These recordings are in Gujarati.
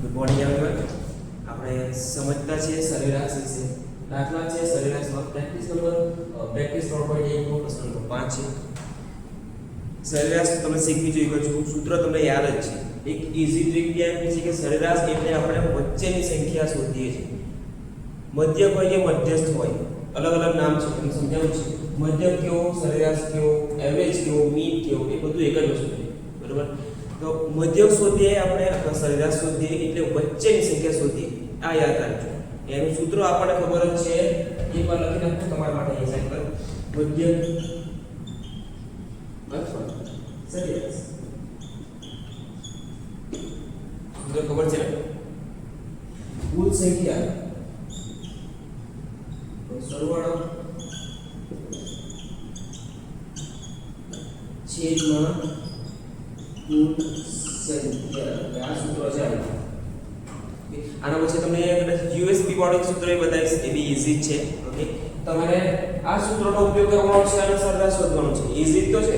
Good morning everyone. આપણે સમજતા છીએ સરેરાશ વિશે. દાખલા છે સરેરાશમાં પ્રેક્ટિસ 3.1 નો પ્રશ્ન નંબર 5 છે. સરેરાશ તમે શીખવી જોઈએ છો, સૂત્ર તમને યાદ જ છે. એક ઈઝી ટ્રીક બી આપી છે કે સરેરાશ એટલે આપણે વચ્ચેની સંખ્યા શોધીએ છીએ. મધ્યક હોય કે મધ્યસ્થ હોય, અલગ અલગ નામ છે, તમને સમજાવું છે. મધ્યક કેવો, સરેરાશ કેવો, એવરેજ કેવો, મીન કેવો, એ બધું એક જ વસ્તુ છે. બરોબર? તો મધ્યક શોધીએ આપણે અથવા સરેરાશ શોધીએ એટલે વચ્ચેની સંખ્યા શોધીએ. આ યાદ રાખજો. એનું સૂત્ર આપણને ખબર જ છે, એકવાર લખી નાખો તમારા માટે અહીં સાઈડ પર. મધ્યક અથવા સરેરાશ સૂત્ર ખબર છે ને? કુલ સંખ્યા સરવાળો છેદમાં કુલ સંખ્યા. આ સૂત્ર છે. આના પછી તમને યુએસપી વાળું સૂત્ર એ બતાવીશ, એ બી ઈઝી છે. ઓકે, તમારે આ સૂત્રનો ઉપયોગ કરવાનો છે અને સરેરાશ શોધવાનો છે. ઈઝી તો છે.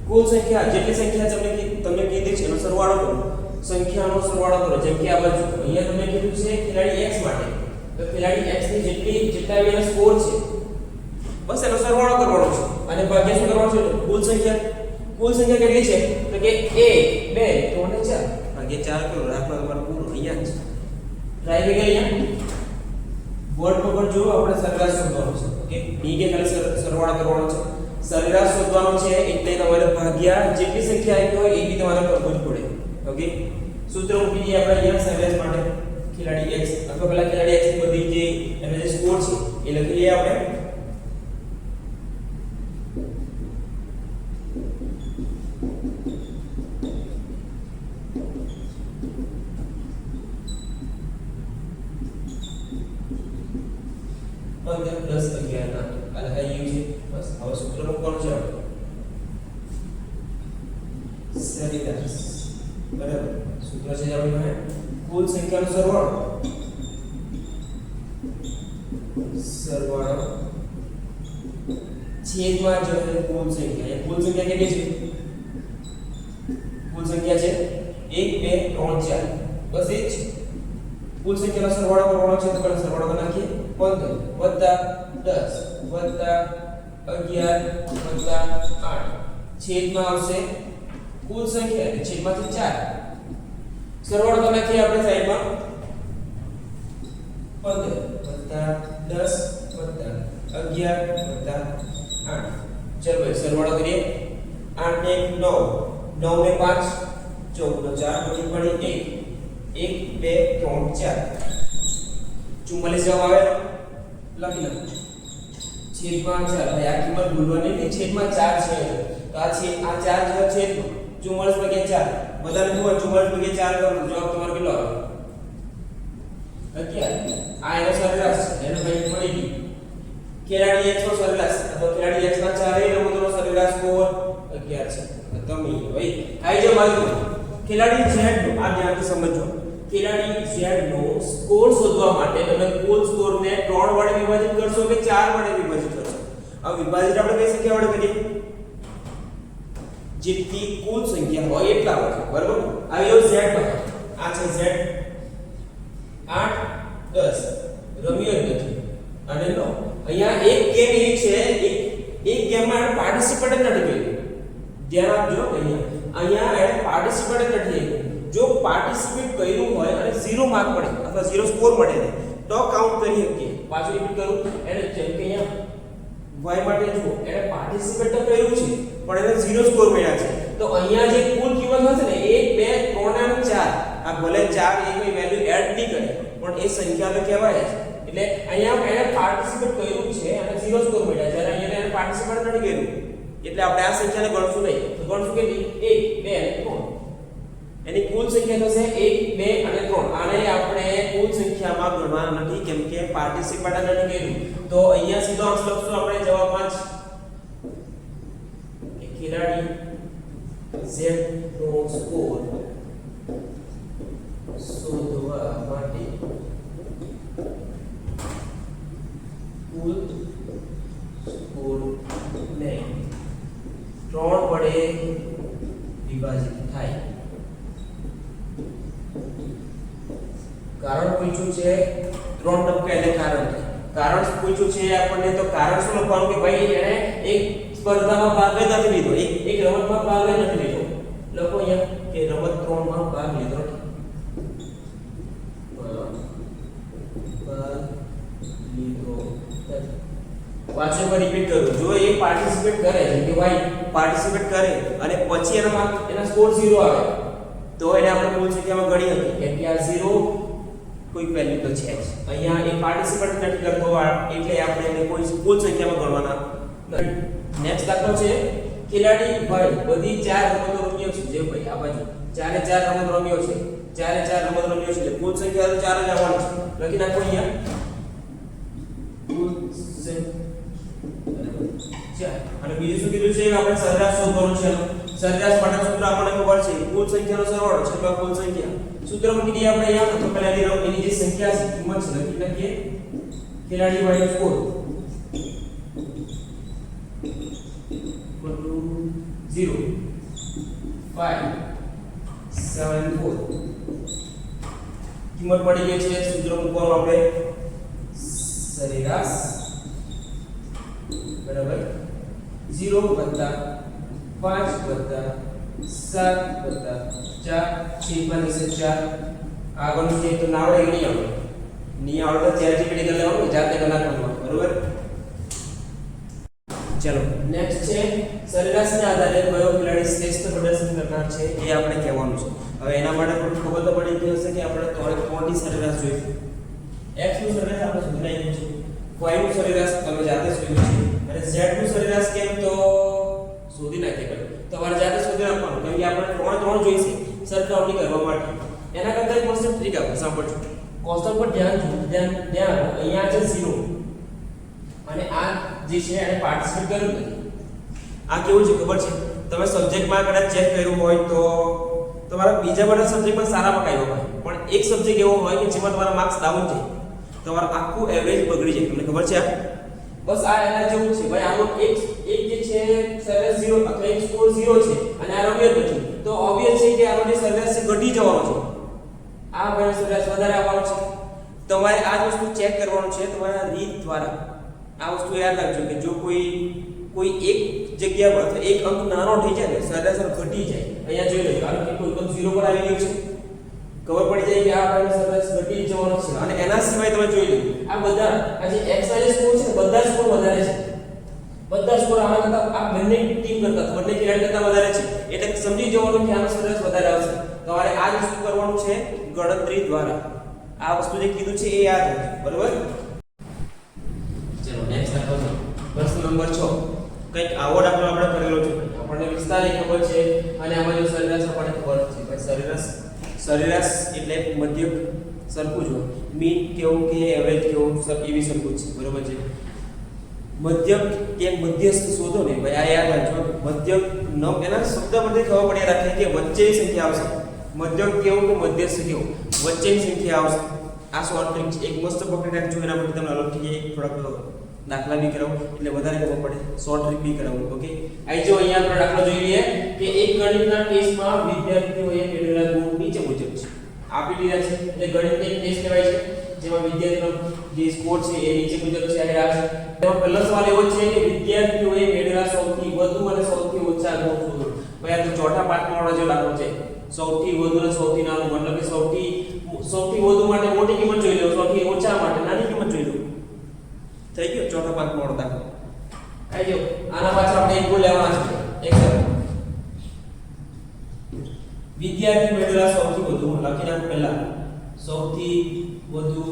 કુલ સંખ્યા, જેટલી સંખ્યા તમને કીધી છે એનો સરવાળો કરો, સંખ્યાનો સરવાળો કરો. જેમ કે આ બાજુ અહીંયા તમને કીધું છે ખેલાડી x માટે, તો ખેલાડી x ની જેટલા એનો સ્કોર છે બસ એનો સરવાળો કરવાનો છે અને ભાગ્યા શું કરવાનો છે? કુલ સંખ્યા. કુલ સંખ્યા કેટલી છે? તો કે 1 2 3 અને 4. ભાગ્યા 4 કરો, દાખલો તમારો પૂરો. અહીંયા જ ટ્રાય કરી અહીંયા બોર્ડ પર જો આપણે સરેરાશ શોધવાનો છે. ઓકે, બી કે ખાલી સરવાળો કરવાનો છે, સરેરાશ શોધવાનો છે. એટલે તમારે ભાગ્યા જેટલી સંખ્યા આવી હોય એ બી તમારે કરવું જ પડે. ઓકે, સૂત્ર મૂકી દઈએ આપણે અહીંયા સરેરાશ માટે. ખેલાડી x અથવા પેલા ખેલાડી x ની બધી જે એનો જે સ્કોર છે એ લખી લઈએ આપણે. પ્લસ 11 ના આ લખાઈ ગયું છે. બસ હવે સૂત્ર મૂકવાનું છે. સરેરાશ બરાબર સૂત્ર છે આપણે કુલ સંખ્યાનો સરવાળો છેદમાં જો કુલ સંખ્યા. કુલ સંખ્યા કેટલી છે? કુલ સંખ્યા છે 1 2 3 4. બસ એ જ કુલ સંખ્યાનો સરવાળો કરવાનો છે. તો આપણે સરવાળો કરી નાખીએ. 15 વત્તા 10 વત્તા 11 વત્તા 8 છેદમાં આવશે કુલ સંખ્યા છેદમાંથી 4. સરવાળો કરી નાખીએ આપણે સાઈડમાં. 15 વત્તા 10 વત્તા 11 વત્તા 8. ચલો ભાઈ સરવાળો કરીએ. 8 ને 9 9 ને 5 14 નો 4 પછી પડી 1 1 2 3 4 44 જવાબ આવે. લખી લો છેદમાં 4. ભાઈ આ કિંમત ભૂલવાની નહીં, છેદમાં 4 છે. તો આ છે આ 4 જવાબ છે 44 ભાગ્યા 4. બધાને જુઓ 44 ભાગ્યા 4 કરો, જવાબ તમારો કેટલો આવે? 11. આ એનો સરેરાશ છે. એનો ભાઈ મળી ગયું. ખેલાડી x નો સરેરાશ અથવા ખેલાડી x ના ચારેય રમતોનો સરેરાશ સ્કોર 11 છે. તમે ભાઈ આઈ જો બાજુ ખેલાડી z નો આ ધ્યાનથી સમજો. ખેલાડી z નો સ્કોર શોધવા માટે તમે કુલ સ્કોરને 3 વડે વિભાજિત કરશો કે 4 વડે વિભાજિત કરશો? આ વિભાજિત આપણે કઈ સંખ્યા વડે કરીએ? જેટલી કુલ સંખ્યા હોય એટલા વડે. બરાબર? આવ્યો z પર. આ છે z 8 10 રમ્યો નથી અને 9. અહીંયા એક ગેમ એ છે એક ગેમમાં પાર્ટિસિપેટ નથી કર્યું. ધ્યાન આપજો. અહીંયા એને પાર્ટિસિપેટ નથી કર્યું. જો પાર્ટિસિપેટ કર્યું હોય અને 0 માર્ક મળે અથવા 0 સ્કોર મળે તો કાઉન્ટ કરી શકીએ. પાછું રિપીટ કરું. એને જેમ કે અહીંયા y માટે જુઓ, એને પાર્ટિસિપેટ તો કર્યું છે પણ એને 0 સ્કોર મળ્યા છે. તો અહીંયા જે કુલ કિંમત હશે ને 1 2 3 અને 4, આ ભલે 4 એ કોઈ વેલ્યુ એડ નહીં કરે પણ એ સંખ્યા તો કહેવાય જ. એટલે અહીંયા એને પાર્ટિસિપેટ કર્યું છે અને 0 સ્કોર મળ્યા છે. અને અહીંયા એને પાર્ટિસિપેટ નથી કર્યું એટલે આપણે આ સંખ્યાને ગણશું નહીં. તો ગણશું કેટલી? 1 2 અને 3. એની કુલ સંખ્યા થશે 1 2 અને 3. આને આપણે કુલ સંખ્યામાં ગણવાના નથી કેમ કે પાર્ટિસિપેટ નથી કર્યું. તો અહીંયા સીધો અંશ લખશું આપણે જવાબમાં જ. ખેલાડી z નો સ્કોર શોધવા માટે કુલ સ્કોર ને 3 વડે વિભાજિત થાય કારણ પૂછ્યું છે 3% એટલે કારણ પૂછ્યું છે આપણને, તો કારણ શું લખવાનું કે ભાઈ એને એક સ્પર્ધામાં ભાગ જ નથી લીધો, એક રમતમાં ભાગ જ નથી લીધો. લખો અહીંયા કે રમત 3 માં ભાગ લીધો. પાછું પર રિપીટ કરું, જો એ પાર્ટિસિપેટ કરે છે કે ભાઈ પાર્ટિસિપેટ કરે અને પછી એના સ્કોર 0 આવે તો એને આપણે કુલ સંખ્યામાં ગણી હતી, કેમ કે આ 0 કોઈ વેલ્યુ તો છે જ. અહીંયા એ પાર્ટિસિપેટ નથી કરતો એટલે આપણે એને કોઈ કુલ સંખ્યામાં ગણવાના નથી. નેક્સ્ટ દાખલો છે ખેલાડી ભાઈ બધી 4 રમતો રમ્યો છે. જે ભાઈ આ બાજુ 4 રમત રમ્યો છે, 4 રમત રમ્યો છે એટલે કુલ સંખ્યા તો 4 જ આવવાની છે. લખી નાખો અહીંયા કુલ અને બીજું શું કીધું છે આપણે સરેરાશ શોધવાનું છે. સરેરાશ માટે સૂત્ર આપણને ખબર છે કુલ સંખ્યાનો સરવાળો છે અથવા કુલ સંખ્યા. સૂત્ર મૂકી દઈએ આપણે અહીંયા. તો પહેલા એની જે સંખ્યા છે કિંમત છે લખી નાખીએ ખેલાડી વાય સ્કોર 0 5 7 4 કિંમત મળી ગઈ છે. સૂત્ર મૂકવાનું આપણે સરેરાશ બરાબર 0 + 5 + 7 + 4 4 આગળનું છે તો ના આવડે નહીં આવડે, નહીં આવડે તો ચેટ જીપીટી કરી લેવાનું, જાતે ગણના કરવાનું. બરોબર. ચલો નેક્સ્ટ છે સરેરાશના આધારે કયો ખેલાડી શ્રેષ્ઠ પ્રદર્શન કરનાર છે એ આપણે કહેવાનું છે. હવે એના માટે થોડું ખબર તો પડી ગઈ હશે કે આપણે ત્રણની સરેરાશ જોઈશું. x નું સરેરાશ આપણે શોધી નાખ્યું છે, y નું સરેરાશ તમે જાતે શોધ્યું છે અને z નું સરેરાશ કેમ તો શોધી નાખીએ પડે. તમારે જાતે શોધી નાખવાનું, કેમ કે આપણે ત્રણ જોઈશે સરખામણી કરવા માટે. એના કરતા એક મસ્ત ટ્રીક આપણે સાંભળજો. કોષ્ટક પર ધ્યાન અહીંયા છે 0 અને આ જે છે એને પાર્ટિસિપેટ કર્યું નથી. આ કેવું છે ખબર છે, તમે સબ્જેક્ટમાં કદાચ ચેક કર્યું હોય તો તમારા બીજા બધા સબ્જેક્ટમાં સારા માર્ક આવ્યા હોય, પણ એક સબ્જેક્ટ એવો હોય કે જેમાં તમારા માર્ક્સ ડાઉન જાય, તમારું આખું એવરેજ બગડી જાય. તમને ખબર છે આ? બસ આ એના જેવું છે ભાઈ. આનો એક જે છે સરેરાશ 0 અથવા એક સ્કોર 0 છે અને આ રમ્યો નથી, તો ઓબવિયસ છે કે આનો જે સરેરાશ છે ઘટી જવાનો છે. આ ભાઈ સરેરાશ વધારે આવવાનો છે. તમારે આ વસ્તુ ચેક કરવાનું છે તમારા રીત દ્વારા. આ વસ્તુ યાદ રાખજો કે જો કોઈ એક જગ્યા પર એક અંક નાનો થઈ જાય ને સરેરાશ ઘટી જાય. અહીંયા જોઈ લેજો, કારણ કે કોઈ અંક 0 પર આવી ગયો છે, ખબર પડી જાય કે આ ભાઈ સરેરાશ ઘટી જવાનો છે. અને એના સિવાય તમે જોઈ લો આ બધા આ જે x y સ્કોર છે બધા સ્કોર વધારે છે, બધા સ્કોર આના કરતા આ બંને ટીમ કરતા બંને ખેલાડી કરતા વધારે છે, એટલે સમજી જવાનું કે આનો સરેરાશ વધારે આવશે. તમારે આ જ વસ્તુ કરવાનું છે ગણતરી દ્વારા. આ વસ્તુ જે કીધું છે એ યાદ રાખજો. બરોબર. ચલો નેક્સ્ટ દાખલો છે પ્રશ્ન નંબર 6. કંઈક આવો દાખલો આપણે કરેલો છે, આપણને વિસ્તારની ખબર છે અને આમાં જો સરેરાશ આપણને ખબર છે. ભાઈ સરેરાશ એટલે મધ્યક સરખું જ હોય, મીન કેવું કે એવરેજ કેવું એવી સરખું છે. બરોબર છે. મધ્યક કે મધ્યસ્થ શોધો ને ભાઈ, આ યાદ રાખજો. મધ્યક ન એના શબ્દ પરથી ખબર પડી રાખે કે વચ્ચેની સંખ્યા આવશે. મધ્યક કેવું કે મધ્યસ્થ કેવું વચ્ચેની સંખ્યા આવશે. આ શોર્ટ ટ્રીક છે, એક મસ્ત પકડી રાખજો. એના પરથી તમને અલગથી થોડાક દાખલા બી કરાવું એટલે વધારે ખબર પડે. શોર્ટ ટ્રીક બી કરાવું. ઓકે. અહીં જો અહીંયા આપણે દાખલો જોઈ લઈએ કે એક ગણિતના ટેસ્ટમાં વિદ્યાર્થીઓએ મેળવેલા ગુણ નીચે મુજબ છે. આપી દીધા છે એટલે ગણિતનો એક ટેસ્ટ કહેવાય છે જેમાં વિદ્યાર્થીનો જે સ્કોર છે એ નીચે મુજબ છે. આ છે તેમાં પહેલો સવાલ એવો છે કે વિદ્યાર્થીઓએ મેળવેલા સૌથી વધુ અને સૌથી ઓછા ગુણ શોધો. ભાઈ આ તો ચોથા પાઠમાં વાળો જે દાખલો છે, સૌથી વધુ અને સૌથી નાનું, મતલબ કે સૌથી વધુ માટે મોટી કિંમત જોઈ લો, સૌથી ઓછા માટે નાની કિંમત જોઈ લો. થઈ ગયો ચોથા પાઠમાં વાળો દાખલો. આઈ જો આના પાછળ આપણે એક ગુણ લેવાના છે. એક વિદ્યાર્થી મેળવેલા સૌથી વધુ ગુણ લખી નાખો. પહેલા સૌથી વધુ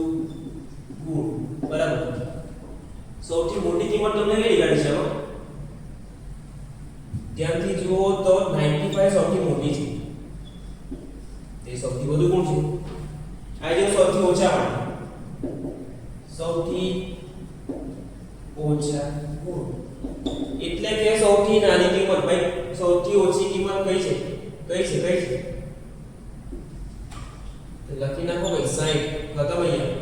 ગુણ બરાબર. સૌથી મોટી કિંમત તમને કઈ કાઢી છે? ધ્યાનથી જુઓ તો 95 સૌથી મોટી છે, તે સૌથી વધુ ગુણ છે. આ જે સૌથી ઓછા માટે સૌથી ઓછા ગુણ એટલે કે સૌથી નાની કિંમત. ભાઈ સૌથી ઓછી કિંમત કઈ છે? કઈ છે? તો લખી નાખો ભાઈ 60. ખતમ. અહીંયા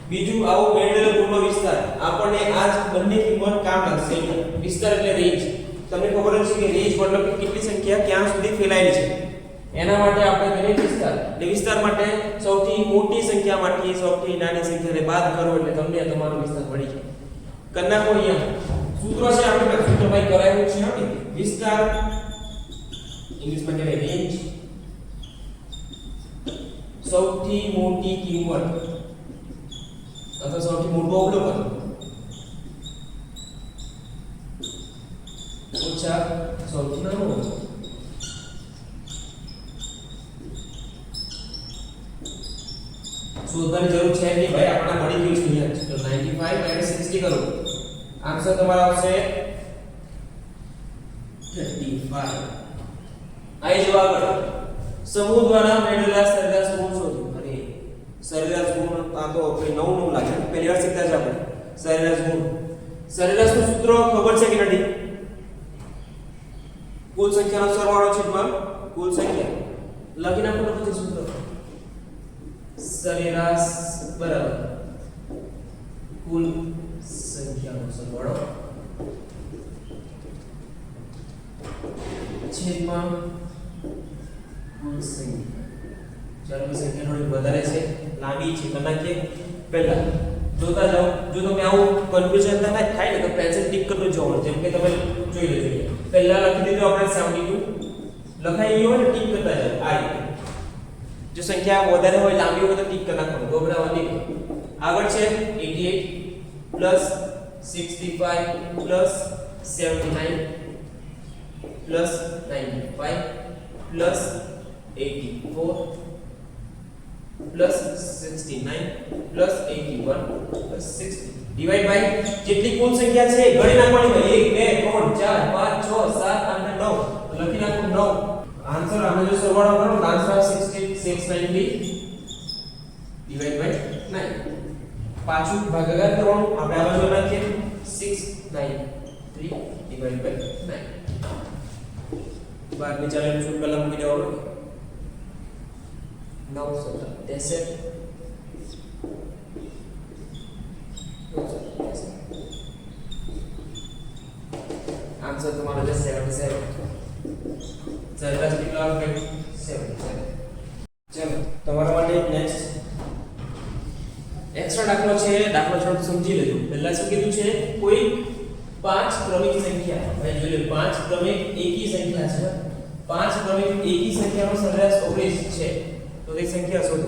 બીજું આવો મેળવેલો ગુણનો વિસ્તાર. આપણને આ બંને કિંમત કામ લાગશે. વિસ્તાર એટલે રેન્જ. તમને ખબર જ છે કે રેન્જ મતલબ કેટલી સંખ્યા ક્યાં સુધી ફેલાયેલી છે. એના માટે આપણે કરીએ વિસ્તાર. એટલે વિસ્તાર માટે સૌથી મોટી સંખ્યામાંથી સૌથી નાની સંખ્યાને બાદ કરો એટલે તમને તમારો વિસ્તાર મળી જાય. કરી નાખો અહીંયા. સૂત્ર છે આપણે પાસે સૂત્ર ભાઈ કરાયું છે ને વિસ્તાર ઇંગ્લિશમાં કહેવાય રેન્જ. સૌથી મોટી કિંમત અથવા સૌથી મોટું અવલોકન ઓછા સૌથી નાનું અવલોકન. શોધવાની જરૂર છે નહીં ભાઈ, આપણને મળી ગયું છે. તો 95 - 60 કરો. આન્સર તમારો આવશે 35. આઈ જવાબ સમૂહ દ્વારા મેળવેલા સરેરાશ ગુણ શોધો. અરે સરેરાશ ગુણ આ તો નવું લાગે, પહેલી વાર શીખતા છે આપણે. સરેરાશ ગુણ, સરેરાશનું સૂત્ર ખબર છે કે નથી? કુલ સંખ્યાનો સરવાળો છેદમાં કુલ સંખ્યા. લખી નાખો પછી સૂત્ર. સરેરાશ બરાબર કુલ સંખ્યાનો સરવાળો છેદમાં કુલ સંખ્યા. ચાલો સંખ્યા થોડી વધારે છે, લાંબી છે, તો નાખીએ. પહેલા જોતા જાઓ. જો તમે આવું કન્ફ્યુઝન થાય ને તો પેન્સિલ ટીક કરતું જવાનું. જેમ કે તમે જોઈ લેજો. પહેલા લખી દીધું આપણે 72 લખાઈ ગયું હોય ને ટીક કરતા જાઓ. આ રીતે જો સંખ્યા વધારે હોય, લાંબી હોય તો ટીક કરી નાખવાનું, ગભરાવાની નહીં. આગળ છે 88 65 79 95 84 69 81 60 ડિવાઇડ બાય જેટલી કુલ સંખ્યા છે ગણી નાખવાની ભાઈ. 1 2 3 4 5 6 7 8 9 લખી નાખો 9. આન્સર આનો જો સરવાળો કરો તો આન્સર 690 ડિવાઇડ બાય 9. પાછું ભાગાકાર કરવાનું. આપણે આ બાજુ નાખીએ 693 ડિવાઇડ બાય 9. બાર ની ચાલે શું પહેલા મૂકી દેવાનું. 9 63 આન્સર તમારો છે 77. સરેરાશ કેટલો આવે? 77. ચલો તમારા માટે નેક્સ્ટ એક્સ્ટ્રા દાખલો છે. દાખલો થોડો સમજી લેજો. પહેલા શું કીધું છે? કોઈ 5 ક્રમિક સંખ્યા, ભાઈ જોઈ લો 5 ક્રમિક એકી સંખ્યા છે. 5 ક્રમિક એકી સંખ્યાનો સરેરાશ 19 છે. તો તે સંખ્યા શોધો.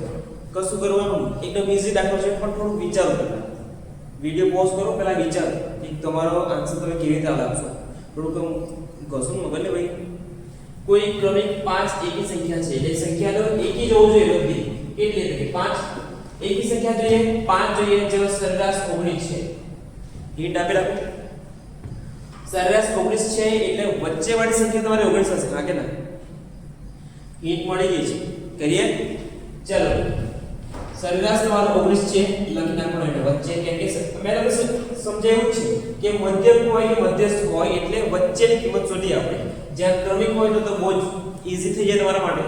કશું કરવાનું એકદમ ઈઝી દાખલો છે, પણ થોડું વિચારો. પહેલા વિડિયો પોઝ કરો, પહેલા વિચારો કે તમારો આન્સર તમે કેવી રીતે લાવશો. થોડું ઘસું મગજને ભાઈ. કોઈ ક્રમિક 5 એકી સંખ્યા છે. એટલે સંખ્યાનો એકી જ હોવું જોઈએ બધી. એટલે 5 એકી સંખ્યા જોઈએ, 5 જોઈએ, જેનો સરેરાશ 19 છે. હિન્ટ આપી રાખો. સરેરાશ 19 છે એટલે વચ્ચેવાળી સંખ્યા તમારે 19 હશે. હા કે ના? હિન્ટ મળી ગઈ છે. કરીએ ચલો. સરેરાશ તમારો 19 છે. લખી નાખો એટલે વચ્ચે. કેમ કે મેં તમને સમજાવ્યું છે કે મધ્યક હોય કે મધ્યસ્થ હોય એટલે વચ્ચેની કિંમત શોધી આપણે. જ્યાં ક્રમિક હોય તો બહુ જ ઈઝી થઈ જાય તમારા માટે.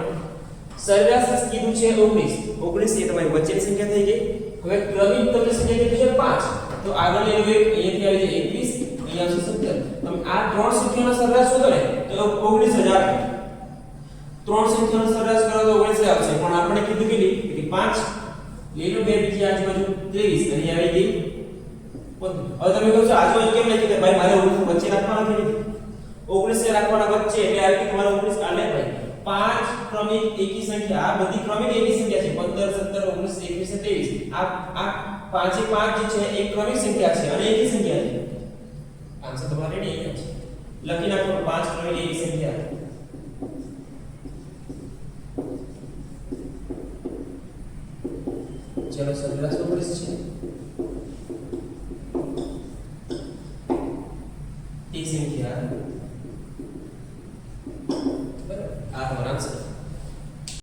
સરેરાશ કીધું છે 19 એ તમારી વચ્ચેની સંખ્યા થઈ ગઈ. હવે ક્રમિક તમને સંખ્યા કીધું છે 5. તો આગળ એનું અહીંયાથી આવી જાય 21, અહીંયા આવશે 17. તમે આ ત્રણ સંખ્યાનો સરેરાશ શોધો ને તો 19000. ત્રણ સંખ્યાનો સરેરાશ કરો તો 19 આવશે. પણ આપણે કીધું કે 5 લઈ લો, બે બીજી આજુબાજુ 23 અહીં આવી ગઈ 15. હવે તમે કહો છો આજુબાજુ કેમ લખી દે ભાઈ? મારે વચ્ચે રાખવાના નથી, 19 રાખવાના વચ્ચે. એટલે આવી કે તમારે 19 આલે ભાઈ. 5 ક્રમિક એકી સંખ્યા, આ બધી ક્રમિક એકી સંખ્યા છે. 15 17 19 21 23. આ પાંચે પાંચ જે છે એક ક્રમિક સંખ્યા છે અને એકી સંખ્યા છે. આન્સર તમારે રેડી છે. લખી નાખો 5 ક્રમિક એકી સંખ્યા. ચલો સરેરાશ 19 છે.